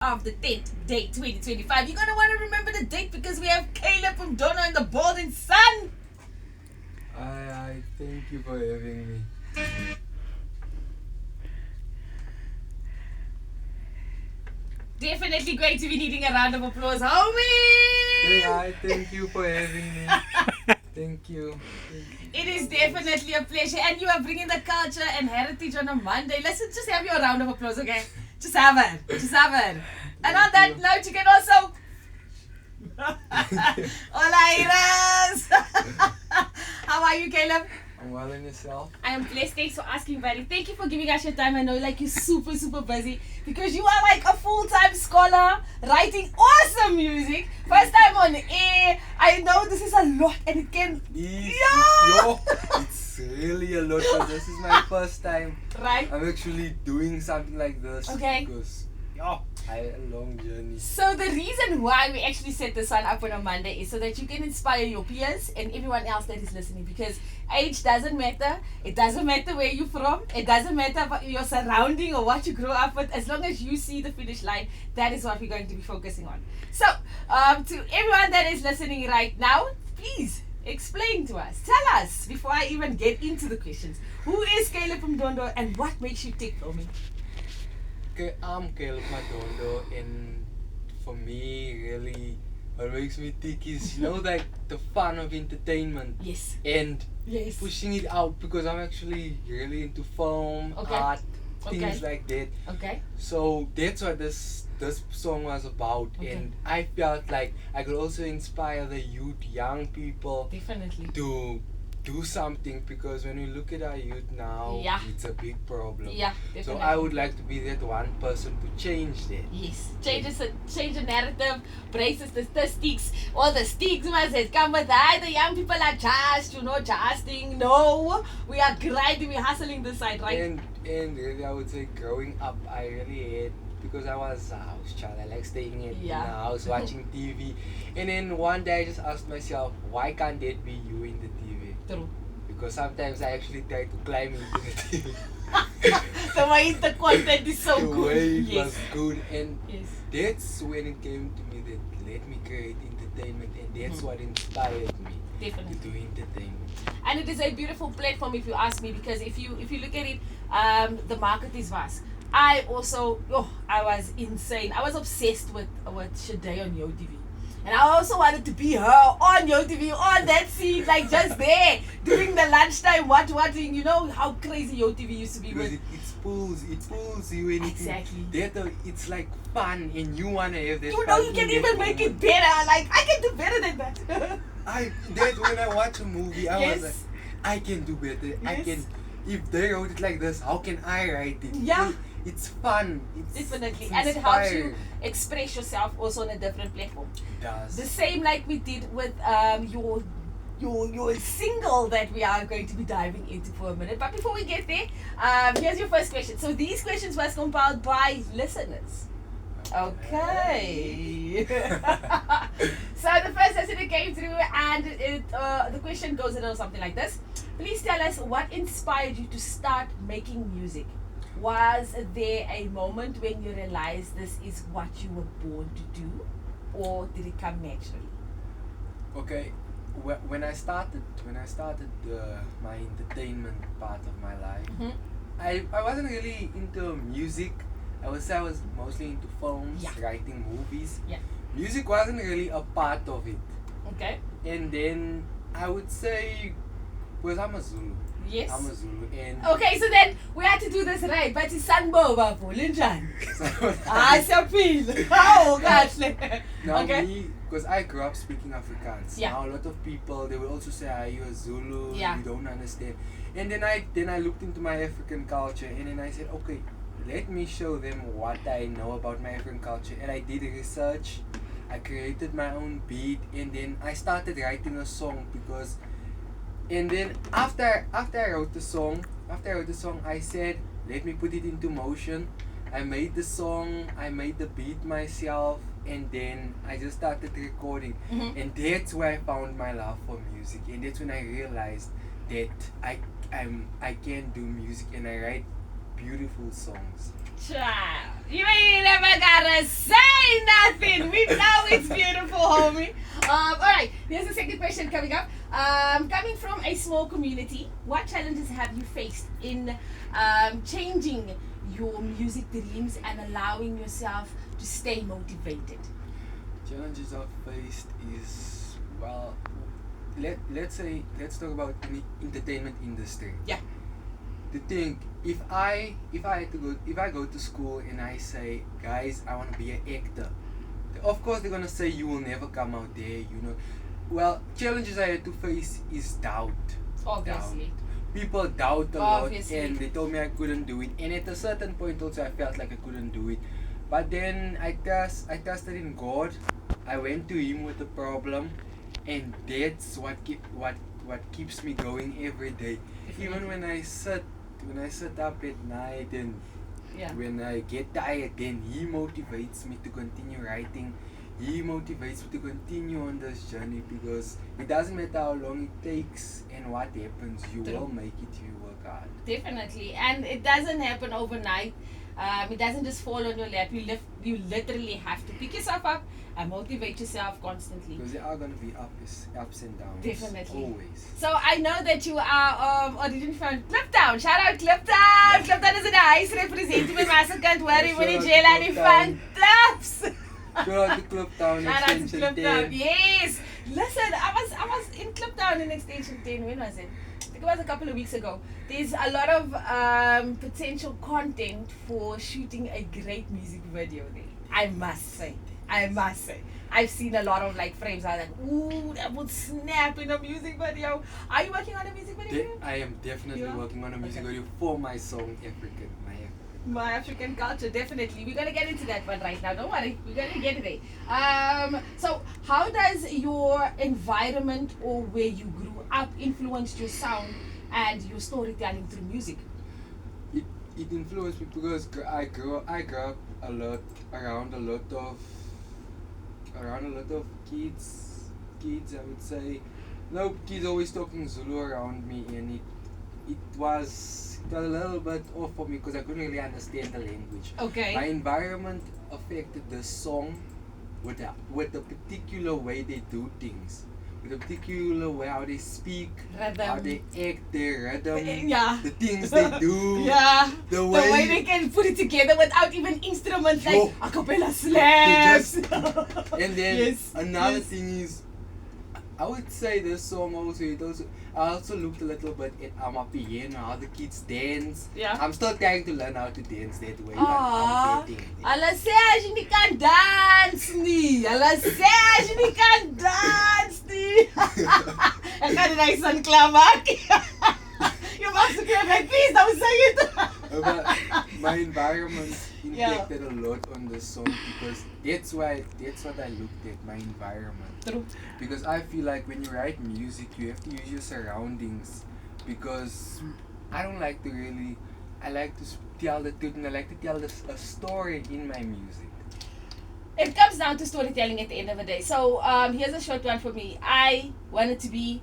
of the 10th day 2025. You're gonna want to remember the date because we have Caleb from Dono and the Golden Sun. I thank you for having me. Definitely going to be needing a round of applause, homie. I thank you for having me. Thank you. It is definitely a pleasure, and you are bringing the culture and heritage on a Monday. Let's just have your round of applause, okay? Just have it. Just have it. And on that note, you can also. Hola, Iras. How are you, Caleb? I'm well in yourself. I am blessed. Thanks for asking, buddy. Thank you for giving us your time. I know, like, you're super, super busy because you are like a full-time scholar writing awesome music. First time on air. I know this is a lot, and it can. It's really a lot. But this is my first time. Right. I'm actually doing something like this. Okay. Because I had a long journey. So the reason why we actually set this one up on a Monday is so that you can inspire your peers and everyone else that is listening, because age doesn't matter. It doesn't matter where you're from. It doesn't matter about your surrounding or what you grew up with. As long as you see the finish line, that is what we're going to be focusing on. So to everyone that is listening right now, please explain to us. Tell us, before I even get into the questions, who is Caleb from Dondo and what makes you tick for me? Okay, I'm Caleb Madondo, and for me, really, what makes me tick is, like the fun of entertainment. Yes. And Yes. pushing it out, because I'm actually really into film, art, things like that. Okay. So that's what this song was about, and I felt like I could also inspire the youth, young people, Definitely. to do something, because when we look at our youth now, it's a big problem. Yeah, definitely. So I would like to be that one person to change that. Yes, change the narrative, brace the statistics, all the stigmas that come with that. The young people are justing. No, we are grinding, we're hustling this side, right? And really, I would say growing up, I really had, because I was a house child. I like staying in the house, watching TV. And then one day I just asked myself, why can't that be you in the TV? True. Because sometimes I actually try to climb into the TV. The way the content is so good. The way it was good. And yes, that's when it came to me that let me create entertainment. And that's what inspired me definitely to do entertainment. And it is a beautiful platform, if you ask me, because if you look at it, the market is vast. I also, I was insane. I was obsessed with Shade on Yo TV. And I also wanted to be her on Yo TV, on that scene, like just there, during the lunchtime, watching, how crazy Yo TV used to be. Because it pulls you in. Exactly. It's like fun, and you want to have that You fun. You can even make it better. Like, I can do better than that. When I watch a movie, I was like, I can do better. Yes. I can. If they wrote it like this, how can I write it? Yeah. It's fun. Definitely. It's And it helps you inspiring. express yourself also on a different platform. It does. The same like we did with your single that we are going to be diving into for a minute. But before we get there, here's your first question. So these questions was compiled by listeners. Okay. So the first listener came through, and the question goes a little something like this. Please tell us what inspired you to start making music. Was there a moment when you realized this is what you were born to do, or did it come naturally? Okay, when I started my entertainment part of my life, I wasn't really into music. I was mostly into films, writing movies. Yeah. Music wasn't really a part of it. Okay. And then I would say, because I'm a Zulu. Yes. I'm a Zulu, and okay, so then we had to do this right. But it's Sanboba Linjan. Siyaphila. Oh, gosh. now Okay. me, because I grew up speaking Afrikaans. Yeah. Now a lot of people, they will also say, you're a Zulu, Yeah. you don't understand. And then I looked into my African culture, and then I said, okay, let me show them what I know about my African culture. And I did research. I created my own beat, and then I started writing a song and then after I wrote the song, I said, let me put it into motion. I made the song, I made the beat myself, and then I just started recording. And that's where I found my love for music, and that's when I realized that I can do music and I write beautiful songs. Child. You ain't never gotta say nothing. We know it's beautiful, homie. Alright, here's the second question coming up. Coming from a small community, what challenges have you faced in changing your music dreams and allowing yourself to stay motivated? Challenges I've faced is, well, let's talk about the entertainment industry. Yeah. To think, if I go to school and I say, guys, I want to be an actor, of course they're gonna say you will never come out there, you know. Well, challenges I had to face is doubt. Obviously. Doubt. People doubt a lot, Obviously. and they told me I couldn't do it. And at a certain point also I felt like I couldn't do it. But then I trusted in God. I went to Him with the problem, and that's what keeps me going every day. Even when I sit up at night and Yeah. when I get tired, then He motivates me to continue writing. He motivates me to continue on this journey, because it doesn't matter how long it takes and what happens, you True. will make it if you work hard. Definitely, and it doesn't happen overnight. It doesn't just fall on your lap. You literally have to pick yourself up and motivate yourself constantly. Because there are going to be ups and downs. Definitely. Always. So I know that you are originally from Kliptown. Shout out Kliptown. Kliptown is in the huis representing my master can't worry when you jail and fan clubs. Shout out to Kliptown Shout out to Extension Kliptown. 10. Yes. Listen, I was in Kliptown in Extension 10. When was it? I think it was a couple of weeks ago. There's a lot of potential content for shooting a great music video there. I must say. I've seen a lot of like frames. I was like, ooh, that would snap in a music video. Are you working on a music video? I am definitely You are? working on a music Okay. video for my song African. My African culture, definitely. We're gonna get into that one right now. Don't worry, we're gonna get it there. So how does your environment or where you grew up influence your sound and your storytelling through music? It influenced me because I grew up a lot around a lot of kids. I would say, no kids always talking Zulu around me, and it was a little bit off for me because I couldn't really understand the language. Okay. My environment affected the song with the particular way they do things, with the particular way how they speak, Rhythm. how they act, their rhythm, Yeah. the things they do, Yeah. the way they can put it together without even instruments Yo. like a cappella slaps. And then Yes, another yes. thing is, I would say this song also, I also looked a little bit at Amapiano, how the kids dance. Yeah. I'm still trying to learn how to dance that way, but Ah, I'm getting there. hulle sê as jy nie kan dans nie. Hulle sê as jy nie kan dans nie. Ek gaan dit nice aan klaar maak. You must be like, please don't say it. But my environment Yeah. impacted a lot on the song, because that's what I looked at, my environment. True. Because I feel like when you write music, you have to use your surroundings, because I don't like to really, I like to tell the truth, and I like to tell a story in my music. It comes down to storytelling at the end of the day. So here's a short one for me. I wanted to be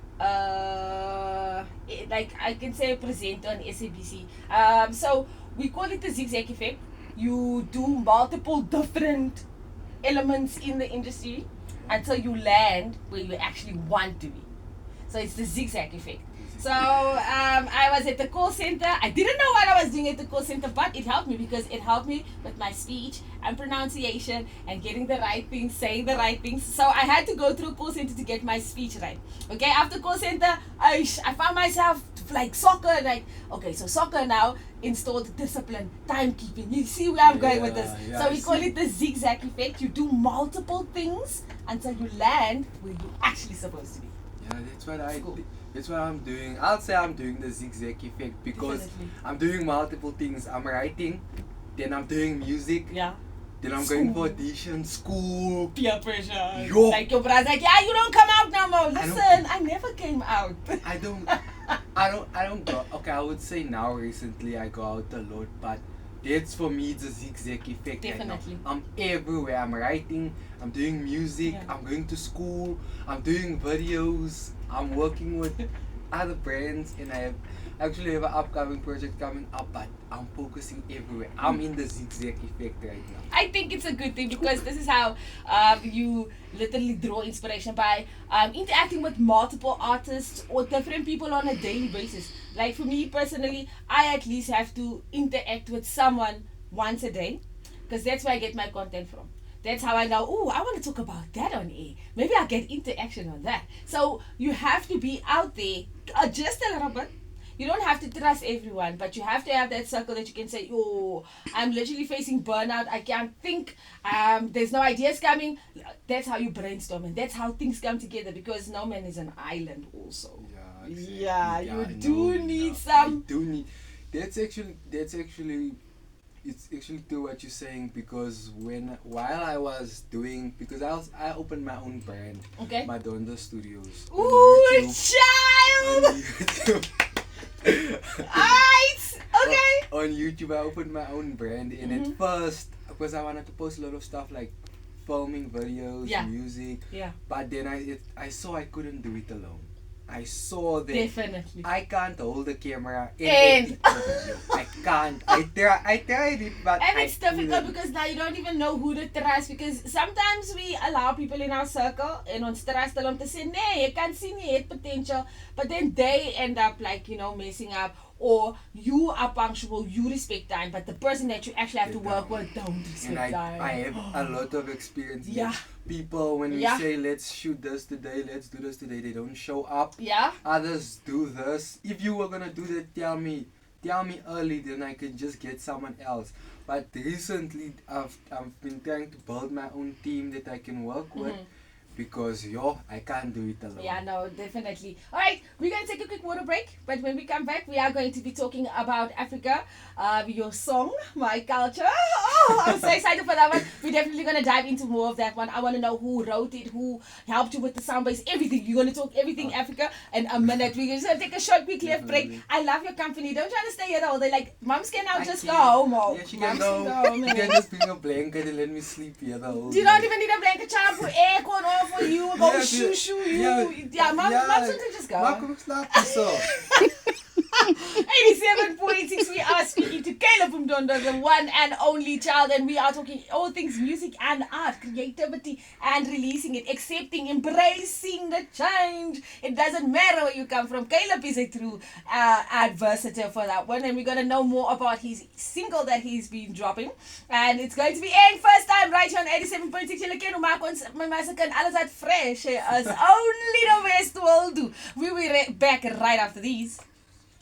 like I can say a presenter on SABC. So we call it the zigzag effect. You do multiple different elements in the industry until you land where you actually want to be. So it's the zigzag effect. So I was at the call center. I didn't know what I was doing at the call center, but it helped me because it helped me with my speech and pronunciation and getting the right things, saying the right things. So I had to go through call center to get my speech right. Okay, after call center, I found myself like soccer. Like, okay, so soccer now installed discipline, timekeeping. You see where I'm going with this. Yeah, So I we call see. it the zigzag effect. You do multiple things until you land where you're actually supposed to be. Yeah, Cool. that's what I'm doing. I'll say I'm doing the zigzag effect because Definitely. I'm doing multiple things. I'm writing, then I'm doing music, Yeah. then I'm going for School. audition, school. Peer pressure. Yo. Like your brother's like, yeah, you don't come out no more. I don't- Listen, I never came out. I don't go. Okay, I would say now recently I go out a lot, but that's for me the zigzag effect. right now. Definitely. I'm everywhere. I'm writing. I'm doing music. Yeah. I'm going to school. I'm doing videos. I'm working with other brands, and actually have an upcoming project coming up, but I'm focusing everywhere. I'm in the zigzag effect right now. I think it's a good thing because this is how you literally draw inspiration by interacting with multiple artists or different people on a daily basis. Like for me personally, I at least have to interact with someone once a day because that's where I get my content from. That's how I know, oh, I want to talk about that on air. Maybe I'll get interaction on that. So you have to be out there just a little bit. You don't have to trust everyone, but you have to have that circle that you can say, oh, I'm literally facing burnout. I can't think. There's no ideas coming. That's how you brainstorm, and that's how things come together because no man is an island also. Yeah, exactly. Yeah, you do need I some. do need. That's actually it's actually true what you're saying because while I was doing because I opened my own brand, Okay. Madonna Studios. Ooh, On child! YouTube. Alright! Okay. On YouTube, I opened my own brand, and at first, because I wanted to post a lot of stuff like filming videos, Yeah. music, Yeah. but then I saw I couldn't do it alone. I saw that Definitely. I can't hold the camera and And- edit the video. I can't. I tried it, but And I it's difficult couldn't. because now you don't even know who to trust because sometimes we allow people in our circle and ons trust hulle om te sê nee, jy kan sien jy het potential, but then they end up like, messing up or you are punctual, you respect time, but the person that you actually have to work with don't respect And time. I have a lot of experience. Yeah. People, when we Yeah. say let's shoot this today, let's do this today, they don't show up. Yeah? Others do this. If you were gonna do that, tell me early, then I can just get someone else. But recently, I've been trying to build my own team that I can work with because I can't do it alone. Yeah, no, definitely. All right, we're going to take a quick water break, but when we come back, we are going to be talking about Africa, your song, my culture. Oh, I'm so excited for that one. We're definitely going to dive into more of that one. I want to know who wrote it, who helped you with the sound base, everything. You're going to talk everything Africa in a minute. We're just going to take a short, quick left break. Definitely. I love your company. Don't try to stay here all day. Like, moms can now I just can. go home. Oh. Yeah, she Moms can go. go home. You can just bring a blanket and let me sleep here the whole You day. don't even need a blanket child for aircon or for you. Go Yeah, shoo you. yeah, Yeah, moms can just go. Maar kom ik slapen zo. 87.6, we are speaking to Caleb Mdondo, the one and only child, and we are talking all things music and art, creativity and releasing it, accepting, embracing the change. It doesn't matter where you come from. Caleb is a true adversator for that one, and we're going to know more about his single that he's been dropping, and it's going to be airing first time right here on 87.6. Julle ken hoe maak ons my massacre and alles uit fresh as only the best will do. We'll be back right after these.